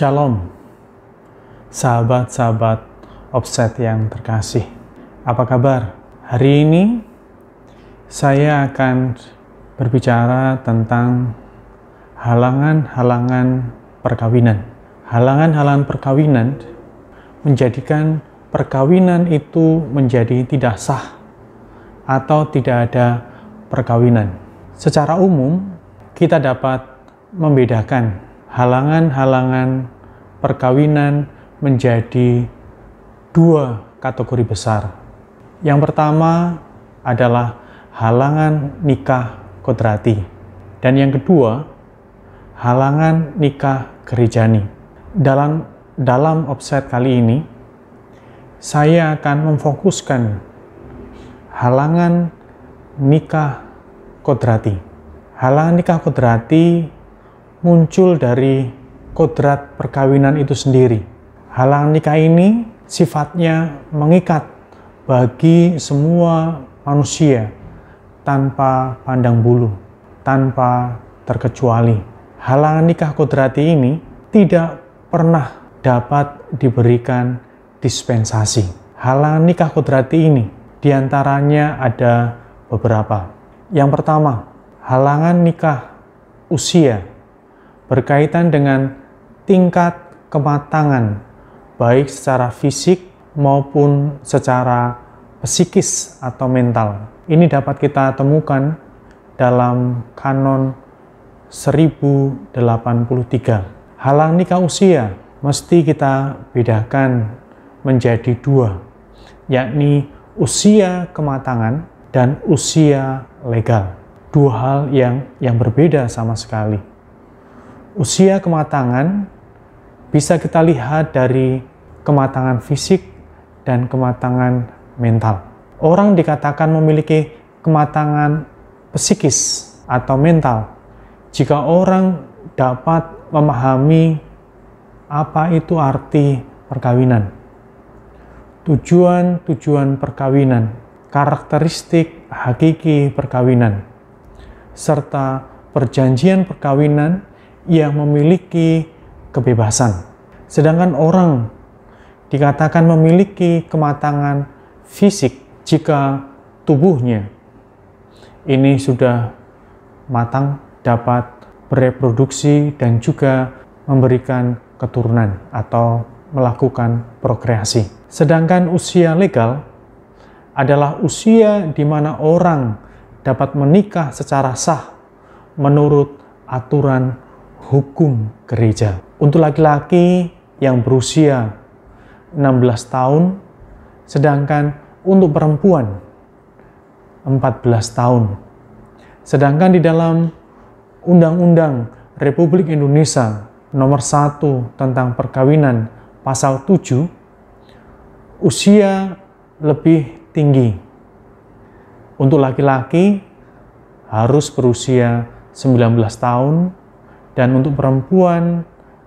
Shalom, sahabat-sahabat Offset yang terkasih. Apa kabar? Hari ini saya akan berbicara tentang halangan-halangan perkawinan. Halangan-halangan perkawinan menjadikan perkawinan itu menjadi tidak sah atau tidak ada perkawinan. Secara umum, kita dapat membedakan halangan-halangan perkawinan menjadi dua kategori besar. Yang pertama adalah halangan nikah kodrati, dan yang kedua halangan nikah gerejani. Dalam offset kali ini, saya akan memfokuskan halangan nikah kodrati. Halangan nikah kodrati muncul dari kodrat perkawinan itu sendiri. Halangan nikah ini sifatnya mengikat bagi semua manusia tanpa pandang bulu, tanpa terkecuali. Halangan nikah kodrati ini tidak pernah dapat diberikan dispensasi. Halangan nikah kodrati ini diantaranya ada beberapa. Yang pertama, halangan nikah usia berkaitan dengan tingkat kematangan, baik secara fisik maupun secara psikis atau mental. Ini dapat kita temukan dalam kanon 1083. Halangan nikah usia mesti kita bedakan menjadi dua, yakni usia kematangan dan usia legal. Dua hal yang berbeda sama sekali. Usia kematangan bisa kita lihat dari kematangan fisik dan kematangan mental. Orang dikatakan memiliki kematangan psikis atau mental jika orang dapat memahami apa itu arti perkawinan, tujuan perkawinan, karakteristik hakiki perkawinan, serta perjanjian perkawinan yang memiliki kebebasan. Sedangkan orang dikatakan memiliki kematangan fisik jika tubuhnya ini sudah matang, dapat bereproduksi dan juga memberikan keturunan atau melakukan prokreasi. Sedangkan usia legal adalah usia di mana orang dapat menikah secara sah menurut aturan hukum gereja. Untuk laki-laki yang berusia 16 tahun, sedangkan untuk perempuan 14 tahun. Sedangkan di dalam Undang-Undang Republik Indonesia Nomor 1 tentang perkawinan pasal 7, usia lebih tinggi. Untuk laki-laki harus berusia 19 tahun, dan untuk perempuan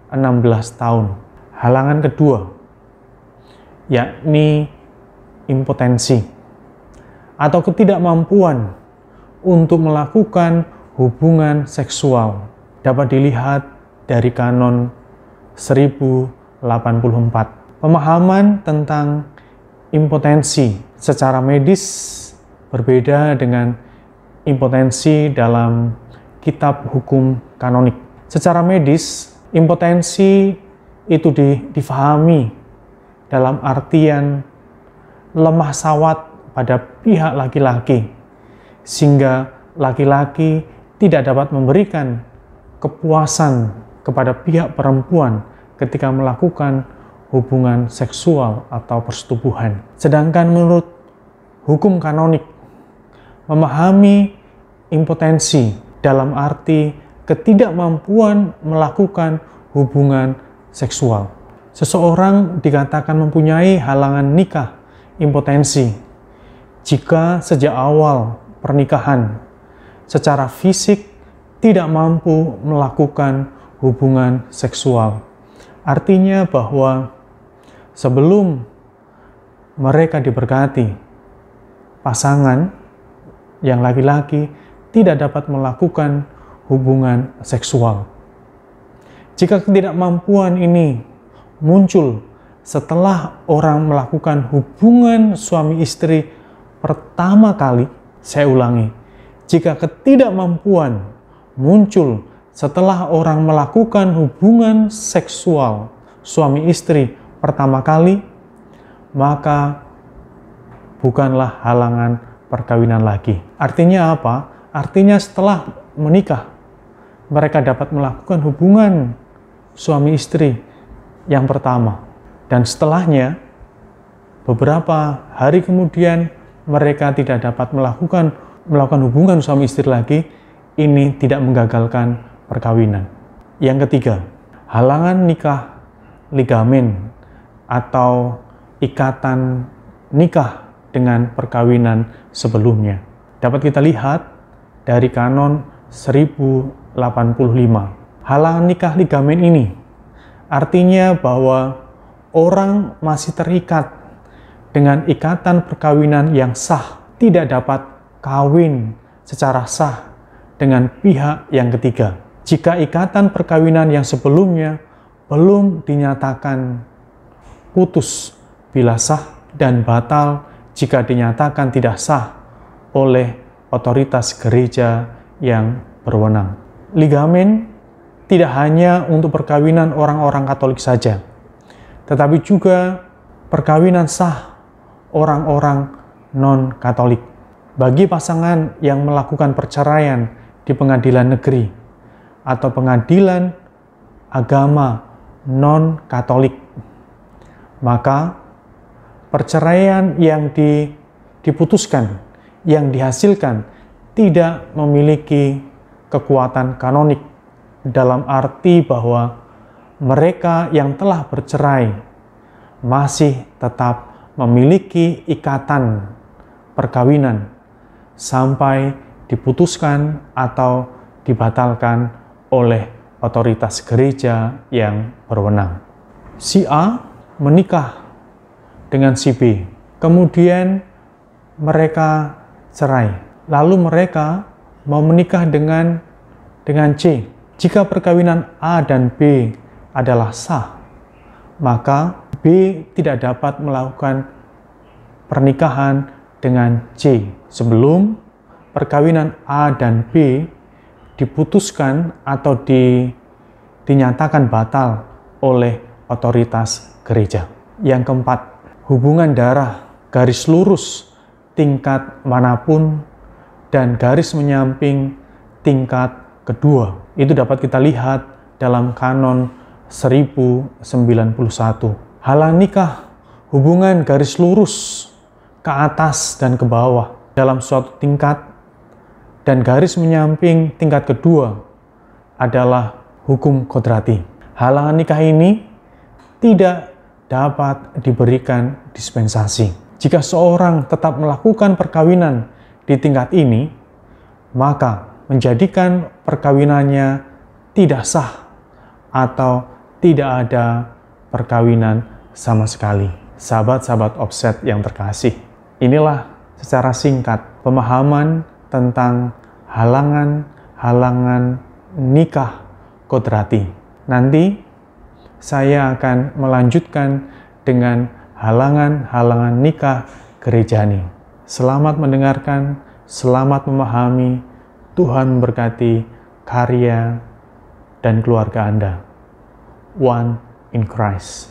16 tahun. Halangan kedua, yakni impotensi atau ketidakmampuan untuk melakukan hubungan seksual, dapat dilihat dari kanon 1084. Pemahaman tentang impotensi secara medis berbeda dengan impotensi dalam kitab hukum kanonik. Secara medis, impotensi itu difahami dalam artian lemah sawat pada pihak laki-laki, sehingga laki-laki tidak dapat memberikan kepuasan kepada pihak perempuan ketika melakukan hubungan seksual atau persetubuhan. Sedangkan menurut hukum kanonik, memahami impotensi dalam arti ketidakmampuan melakukan hubungan seksual. Seseorang dikatakan mempunyai halangan nikah impotensi jika sejak awal pernikahan secara fisik tidak mampu melakukan hubungan seksual. Artinya bahwa sebelum mereka diberkati, pasangan yang laki-laki tidak dapat melakukan hubungan seksual. Jika ketidakmampuan ini muncul setelah orang melakukan hubungan suami istri pertama kali, saya ulangi, jika ketidakmampuan muncul setelah orang melakukan hubungan seksual suami istri pertama kali, maka bukanlah halangan perkawinan lagi. Artinya apa? Artinya setelah menikah, mereka dapat melakukan hubungan suami istri yang pertama. Dan setelahnya, beberapa hari kemudian, mereka tidak dapat melakukan hubungan suami istri lagi. Ini tidak menggagalkan perkawinan. Yang ketiga, halangan nikah ligamen atau ikatan nikah dengan perkawinan sebelumnya. Dapat kita lihat dari Kanon 1085. Halangan nikah ligamen ini artinya bahwa orang masih terikat dengan ikatan perkawinan yang sah, tidak dapat kawin secara sah dengan pihak yang ketiga. Jika ikatan perkawinan yang sebelumnya belum dinyatakan putus bila sah dan batal jika dinyatakan tidak sah oleh otoritas gereja yang berwenang. Ligamen tidak hanya untuk perkawinan orang-orang Katolik saja, tetapi juga perkawinan sah orang-orang non-Katolik. Bagi pasangan yang melakukan perceraian di pengadilan negeri atau pengadilan agama non-Katolik, maka perceraian yang diputuskan, yang dihasilkan tidak memiliki kekuatan kanonik, dalam arti bahwa mereka yang telah bercerai masih tetap memiliki ikatan perkawinan sampai diputuskan atau dibatalkan oleh otoritas gereja yang berwenang. Si A menikah dengan si B, kemudian mereka cerai, lalu mereka mau menikah dengan C. Jika perkawinan A dan B adalah sah, maka B tidak dapat melakukan pernikahan dengan C sebelum perkawinan A dan B diputuskan atau dinyatakan batal oleh otoritas gereja. Yang keempat, hubungan darah, garis lurus tingkat manapun dan garis menyamping tingkat kedua. Itu dapat kita lihat dalam Kanon 1091. Halang nikah, hubungan garis lurus ke atas dan ke bawah dalam suatu tingkat, dan garis menyamping tingkat kedua adalah hukum kodrati. Halangan nikah ini tidak dapat diberikan dispensasi. Jika seorang tetap melakukan perkawinan di tingkat ini, maka menjadikan perkawinannya tidak sah atau tidak ada perkawinan sama sekali. Sahabat-sahabat Offset yang terkasih, inilah secara singkat pemahaman tentang halangan nikah kodrati. Nanti saya akan melanjutkan dengan halangan nikah gerejani. Selamat mendengarkan, selamat memahami. Tuhan memberkati karya dan keluarga Anda. One in Christ.